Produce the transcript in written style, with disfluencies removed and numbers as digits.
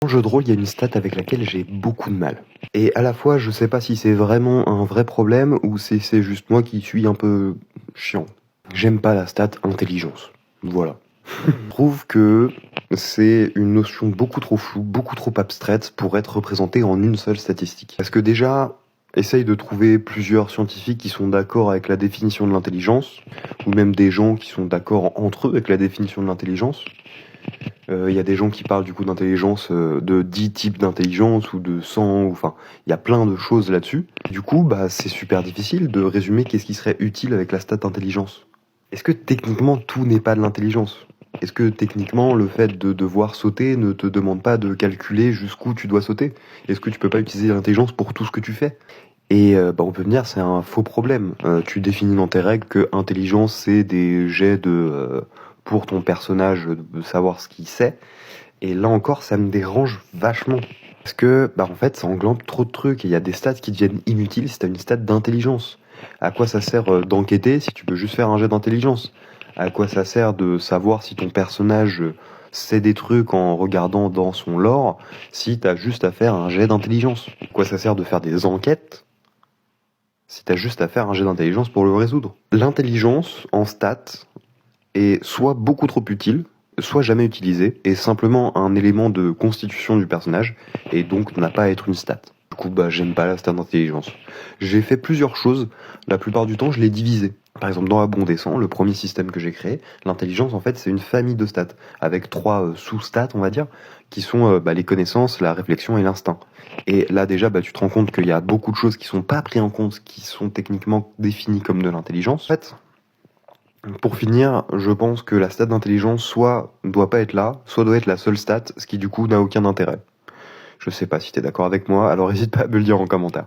Dans le jeu de rôle, il y a une stat avec laquelle j'ai beaucoup de mal. Et à la fois, je sais pas si c'est vraiment un vrai problème ou si c'est juste moi qui suis un peu chiant. J'aime pas la stat intelligence. Voilà. Je trouve que c'est une notion beaucoup trop floue, beaucoup trop abstraite pour être représentée en une seule statistique. Parce que déjà, essaye de trouver plusieurs scientifiques qui sont d'accord avec la définition de l'intelligence, ou même des gens qui sont d'accord entre eux avec la définition de l'intelligence. Il y a des gens qui parlent du coup d'intelligence, de 10 types d'intelligence ou de 100, enfin, il y a plein de choses là-dessus. Du coup, bah, c'est super difficile de résumer qu'est-ce qui serait utile avec la stat intelligence. Est-ce que techniquement tout n'est pas de l'intelligence? Est-ce que techniquement le fait de devoir sauter ne te demande pas de calculer jusqu'où tu dois sauter? Est-ce que tu peux pas utiliser l'intelligence pour tout ce que tu fais? Et bah, on peut me dire c'est un faux problème. Tu définis dans tes règles que intelligence c'est des jets pour ton personnage de savoir ce qu'il sait. Et là encore ça me dérange vachement. Parce que bah en fait ça englobe trop de trucs et il y a des stats qui deviennent inutiles si t'as une stat d'intelligence. À quoi ça sert d'enquêter si tu peux juste faire un jet d'intelligence? À quoi ça sert de savoir si ton personnage sait des trucs en regardant dans son lore si t'as juste à faire un jet d'intelligence? À quoi ça sert de faire des enquêtes si t'as juste à faire un jet d'intelligence pour le résoudre? L'intelligence en stats est soit beaucoup trop utile, soit jamais utilisée, est simplement un élément de constitution du personnage, et donc n'a pas à être une stat. Du coup, bah, j'aime pas la stat d'intelligence. J'ai fait plusieurs choses, la plupart du temps je l'ai divisé. Par exemple, dans Abondescent, le premier système que j'ai créé, l'intelligence en fait c'est une famille de stats, avec trois sous-stats on va dire, qui sont bah, les connaissances, la réflexion et l'instinct. Et là déjà, bah, tu te rends compte qu'il y a beaucoup de choses qui sont pas prises en compte, qui sont techniquement définies comme de l'intelligence. En fait, pour finir, je pense que la stat d'intelligence soit doit pas être là, soit doit être la seule stat, ce qui du coup n'a aucun intérêt. Je sais pas si t'es d'accord avec moi, alors n'hésite pas à me le dire en commentaire.